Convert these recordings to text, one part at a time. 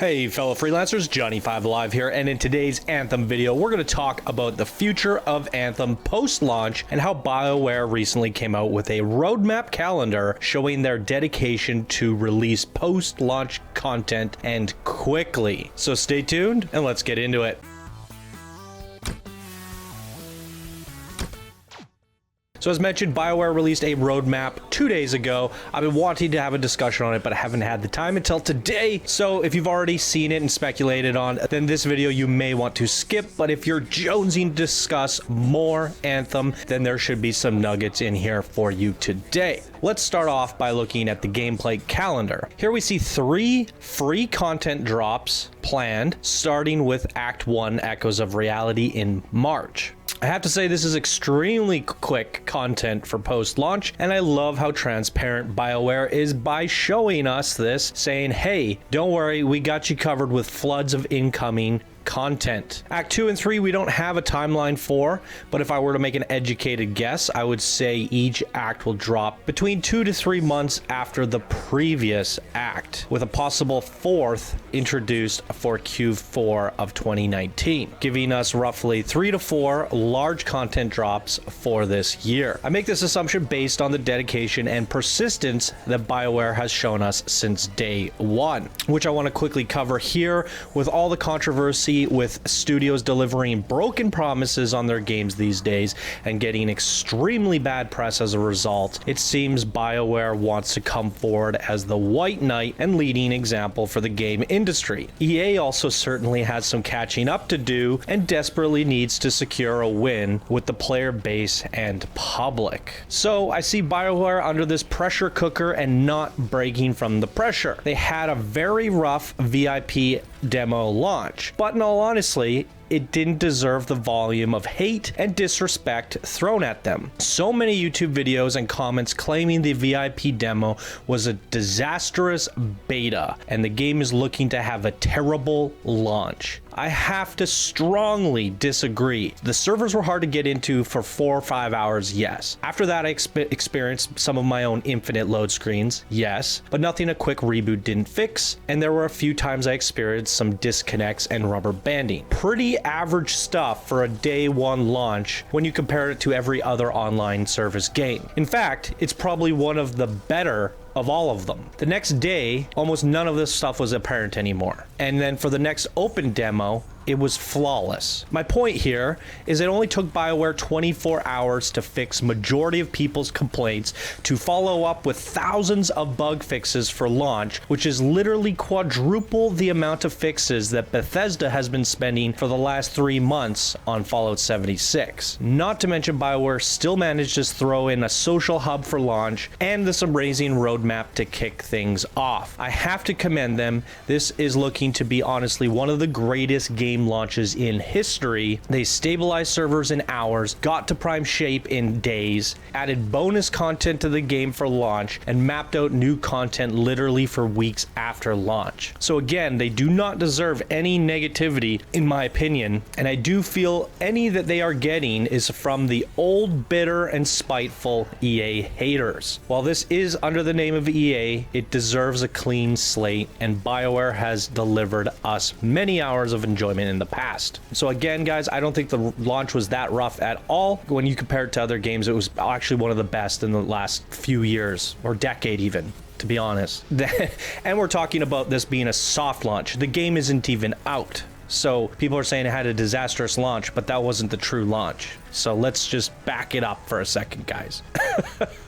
Hey fellow freelancers, Johnny5 Live here, and in today's Anthem video, we're going to talk about the future of Anthem post-launch and how Bioware recently came out with a roadmap calendar showing their dedication to release post-launch content and quickly. So stay tuned and let's get into it. So as mentioned, Bioware released a roadmap 2 days ago. I've been wanting to have a discussion on it, but I haven't had the time until today. So if you've already seen it and speculated on, then this video you may want to skip. But if you're jonesing to discuss more Anthem, then there should be some nuggets in here for you today. Let's start off by looking at the gameplay calendar. Here we see 3 free content drops planned, starting with Act 1 Echoes of Reality in March. I have to say this is extremely quick content for post-launch, and I love how transparent Bioware is by showing us this, saying, hey, don't worry, we got you covered with floods of incoming content. Act 2 and 3 we don't have a timeline for, but if I were to make an educated guess, I would say each act will drop between 2 to 3 months after the previous act, with a possible 4th introduced for Q4 of 2019, giving us roughly 3 to 4 large content drops for this year. I make this assumption based on the dedication and persistence that Bioware has shown us since day one, which I want to quickly cover here. With all the controversy with studios delivering broken promises on their games these days and getting extremely bad press as a result, it seems Bioware wants to come forward as the white knight and leading example for the game industry. EA also certainly has some catching up to do and desperately needs to secure a win with the player base and public. So I see Bioware under this pressure cooker and not breaking from the pressure. They had a very rough VIP demo launch, but in all honesty, it didn't deserve the volume of hate and disrespect thrown at them. So many YouTube videos and comments claiming the VIP demo was a disastrous beta and the game is looking to have a terrible launch. I have to strongly disagree. The servers were hard to get into for 4 or 5 hours, yes. After that, I experienced some of my own infinite load screens, yes, but nothing a quick reboot didn't fix, and there were a few times I experienced some disconnects and rubber banding. Pretty average stuff for a day one launch when you compare it to every other online service game. In fact, it's probably one of the better of all of them. The next day, almost none of this stuff was apparent anymore. And then for the next open demo, it was flawless. My point here is it only took Bioware 24 hours to fix majority of people's complaints, to follow up with thousands of bug fixes for launch, which is literally quadruple the amount of fixes that Bethesda has been spending for the last 3 months on Fallout 76. Not to mention Bioware still managed to throw in a social hub for launch and this amazing roadmap to kick things off. I have to commend them. This is looking to be honestly one of the greatest game launches in history. They stabilized servers in hours, got to prime shape in days, added bonus content to the game for launch, and mapped out new content literally for weeks after launch. So again, they do not deserve any negativity in my opinion, and I do feel any that they are getting is from the old, bitter, and spiteful EA haters. While this is under the name of EA, it deserves a clean slate, and Bioware has delivered us many hours of enjoyment in the past. So again, guys, I don't think the launch was that rough at all. When you compare it to other games, it was actually one of the best in the last few years, or decade even, to be honest. And we're talking about this being a soft launch. The game isn't even out. So people are saying it had a disastrous launch, but that wasn't the true launch. So let's just back it up for a second, guys.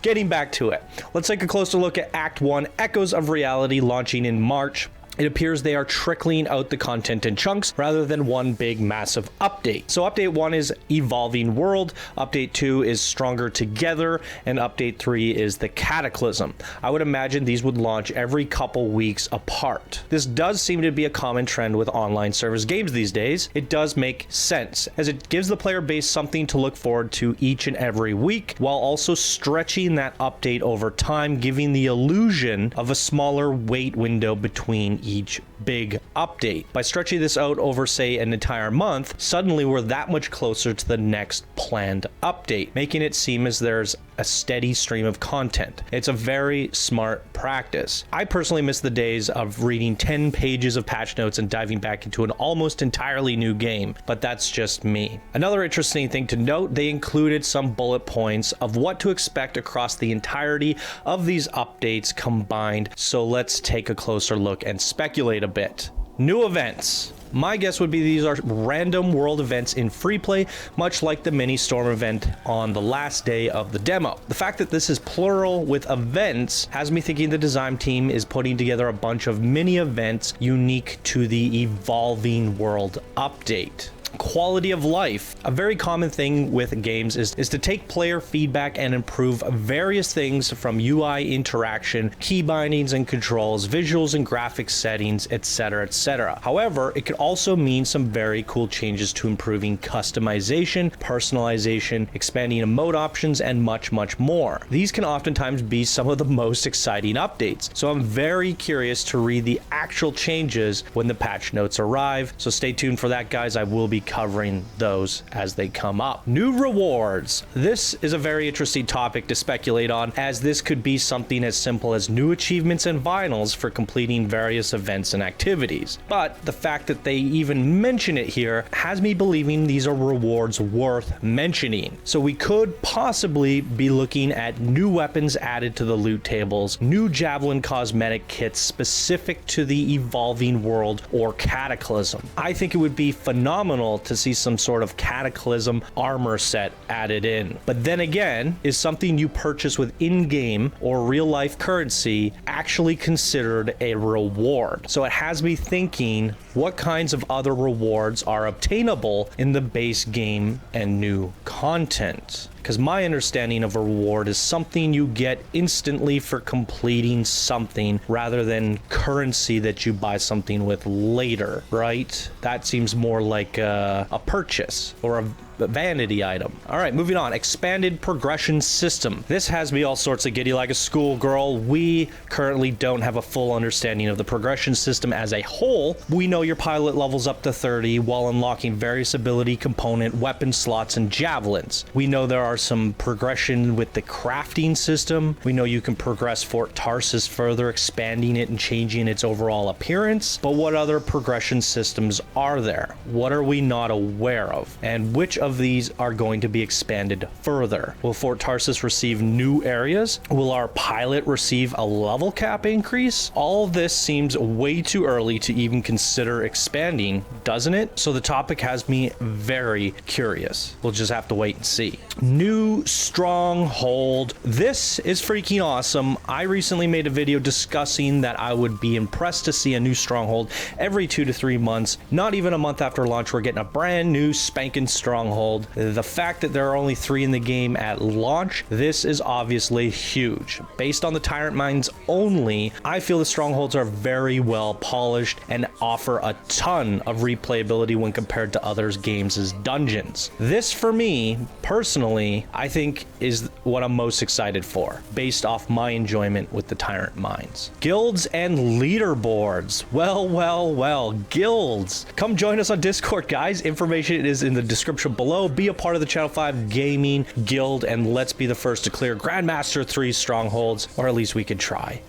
Getting back to it, let's take a closer look at Act 1 Echoes of Reality launching in March. It appears they are trickling out the content in chunks rather than one big massive update. So update 1 is Evolving World, update 2 is Stronger Together, and update 3 is the Cataclysm. I would imagine these would launch every couple weeks apart. This does seem to be a common trend with online service games these days. It does make sense, as it gives the player base something to look forward to each and every week, while also stretching that update over time, giving the illusion of a smaller wait window between each big update. By stretching this out over, say, an entire month, suddenly we're that much closer to the next planned update, making it seem as there's a steady stream of content. It's a very smart practice. I personally miss the days of reading 10 pages of patch notes and diving back into an almost entirely new game, but that's just me. Another interesting thing to note, they included some bullet points of what to expect across the entirety of these updates combined, so let's take a closer look and speculate a bit. New events. My guess would be these are random world events in free play, much like the mini storm event on the last day of the demo. The fact that this is plural with events has me thinking the design team is putting together a bunch of mini events unique to the evolving world update. Quality of life. A very common thing with games is to take player feedback and improve various things from UI interaction, key bindings and controls, visuals and graphics settings, etc, etc. However, it could also mean some very cool changes to improving customization, personalization, expanding emote options, and much more. These can oftentimes be some of the most exciting updates, so I'm very curious to read the actual changes when the patch notes arrive, so stay tuned for that, guys. I will be covering those as they come up. New rewards. This is a very interesting topic to speculate on, as this could be something as simple as new achievements and vinyls for completing various events and activities. But the fact that they even mention it here has me believing these are rewards worth mentioning. So we could possibly be looking at new weapons added to the loot tables, new javelin cosmetic kits specific to the evolving world or Cataclysm. I think it would be phenomenal to see some sort of Cataclysm armor set added in. But then again, is something you purchase with in-game or real-life currency actually considered a reward? So it has me thinking, what kinds of other rewards are obtainable in the base game and new content? Because my understanding of a reward is something you get instantly for completing something rather than currency that you buy something with later, right? That seems more like a purchase or a vanity item. All right, moving on. Expanded progression system. This has me all sorts of giddy like a schoolgirl. We currently don't have a full understanding of the progression system as a whole. We know your pilot levels up to 30 while unlocking various ability component, weapon slots, and javelins. We know there are some progression with the crafting system. We know you can progress Fort Tarsus further, expanding it and changing its overall appearance. But what other progression systems are there? What are we not aware of? And which of these are going to be expanded further? Will Fort Tarsus receive new areas? Will our pilot receive a level cap increase? All of this seems way too early to even consider expanding, doesn't it? So the topic has me very curious. We'll just have to wait and see. New stronghold. This is freaking awesome. I recently made a video discussing that I would be impressed to see a new stronghold every 2 to 3 months. Not even a month after launch, we're getting a brand new spanking stronghold. The fact that there are only 3 in the game at launch, this is obviously huge. Based on the Tyrant Mines only, I feel the strongholds are very well polished and offer a ton of replayability when compared to others games' dungeons. This, for me, personally, I think is what I'm most excited for, based off my enjoyment with the Tyrant Mines. Guilds and leaderboards. Well, guilds. Come join us on Discord, guys. Information is in the description below. Be a part of the Channel 5 Gaming Guild, and let's be the first to clear Grandmaster 3 strongholds, or at least we could try.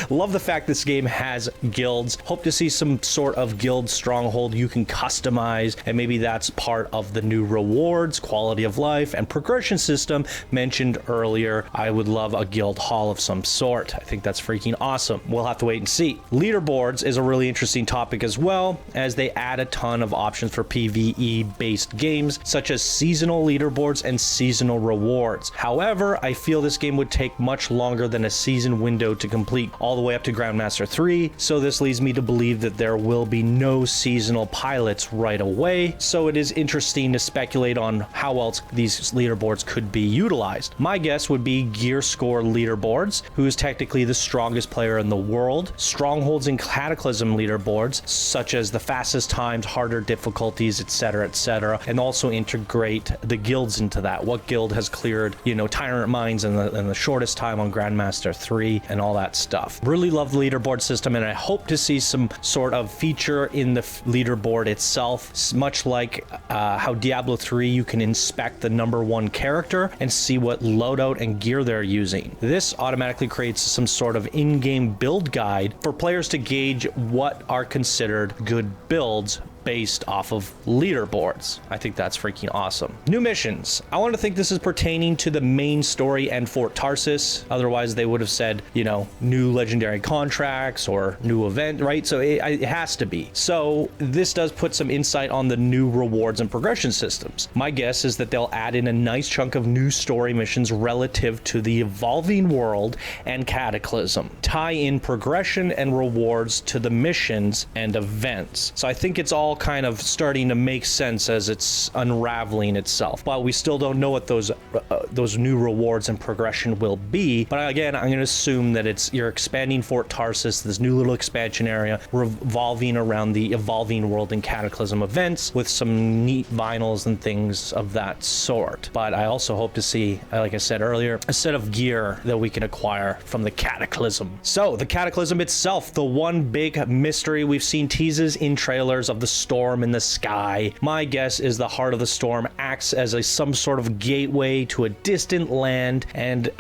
Love the fact this game has guilds. Hope to see some sort of guild stronghold you can customize, and maybe that's part of the new rewards, quality of life, and progression system mentioned earlier. I would love a guild hall of some sort. I think that's freaking awesome. We'll have to wait and see. Leaderboards is a really interesting topic as well, as they add a ton of options for PvE based games, such as seasonal leaderboards and seasonal rewards. However, I feel this game would take much longer than a season window to complete all the way up to Grandmaster 3, so this leads me to believe that there will be no seasonal pilots right away, so it is interesting to speculate on how else these leaderboards could be utilized. My guess would be gear score leaderboards, who is technically the strongest player in the world, strongholds and Cataclysm leaderboards, such as the fastest times, harder difficulties, etc, and also integrate the guilds into that. What guild has cleared, Tyrant Mines in the shortest time on Grandmaster 3 and all that that stuff. Really love the leaderboard system, and I hope to see some sort of feature in the leaderboard itself, much like how Diablo 3 you can inspect the #1 character and see what loadout and gear they're using. This automatically creates some sort of in-game build guide for players to gauge what are considered good builds based off of leaderboards. I think that's freaking awesome. New missions. I want to think this is pertaining to the main story and Fort Tarsis. Otherwise, they would have said, you know, new legendary contracts or new event, right? So it has to be. So this does put some insight on the new rewards and progression systems. My guess is that they'll add in a nice chunk of new story missions relative to the evolving world and Cataclysm. Tie in progression and rewards to the missions and events. So I think it's all kind of starting to make sense as it's unraveling itself, but we still don't know what those new rewards and progression will be. But again, I'm going to assume that you're expanding Fort Tarsis, this new little expansion area revolving around the evolving world and Cataclysm events with some neat vinyls and things of that sort. But I also hope to see, like I said earlier, a set of gear that we can acquire from the Cataclysm. So the Cataclysm itself, the one big mystery. We've seen teases in trailers of the storm in the sky. My guess is the heart of the storm acts as some sort of gateway to a distant land, and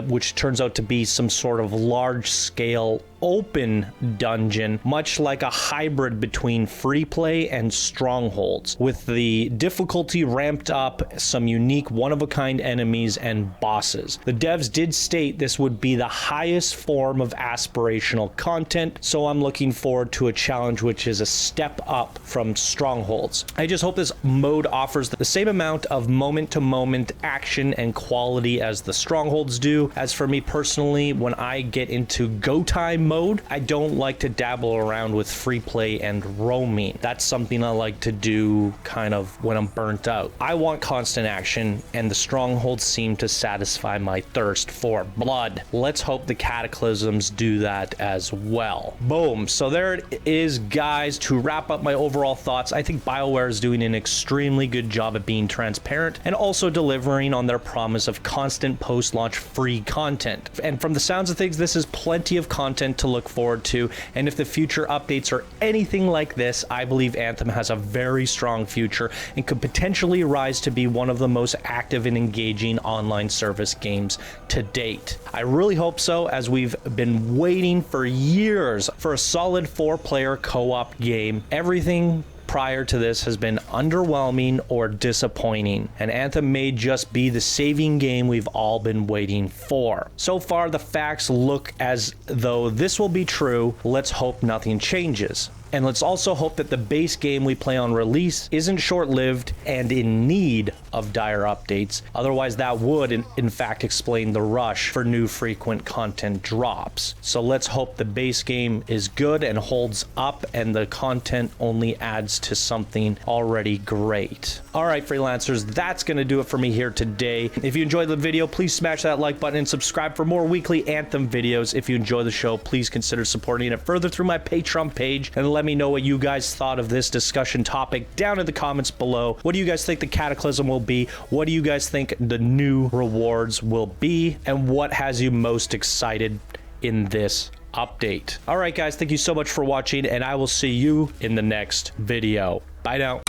which turns out to be some sort of large-scale open dungeon, much like a hybrid between free play and strongholds, with the difficulty ramped up, some unique one-of-a-kind enemies and bosses. The devs did state this would be the highest form of aspirational content, so I'm looking forward to a challenge which is a step up from strongholds. I just hope this mode offers the same amount of moment-to-moment action and quality as the strongholds do. As for me personally, when I get into go time mode, I don't like to dabble around with free play and roaming. That's something I like to do kind of when I'm burnt out. I want constant action, and the strongholds seem to satisfy my thirst for blood. Let's hope the Cataclysms do that as well. Boom. So there it is, guys. To wrap up my overall thoughts, I think Bioware is doing an extremely good job at being transparent and also delivering on their promise of constant post-launch free content. And from the sounds of things, this is plenty of content to look forward to, and if the future updates are anything like this, I believe Anthem has a very strong future and could potentially rise to be one of the most active and engaging online service games to date. I really hope so, as we've been waiting for years for a solid 4-player co-op game. Everything prior to this has been underwhelming or disappointing, and Anthem may just be the saving game we've all been waiting for. So far, the facts look as though this will be true. Let's hope nothing changes. And let's also hope that the base game we play on release isn't short-lived and in need of dire updates. Otherwise, that would, in fact, explain the rush for new frequent content drops. So let's hope the base game is good and holds up, and the content only adds to something already great. All right, freelancers, that's going to do it for me here today. If you enjoyed the video, please smash that like button and subscribe for more weekly Anthem videos. If you enjoy the show, please consider supporting it further through my Patreon page, and let me know what you guys thought of this discussion topic down in the comments below. What do you guys think the Cataclysm will be? What do you guys think the new rewards will be? And what has you most excited in this update? All right, guys, thank you so much for watching, and I will see you in the next video. Bye now.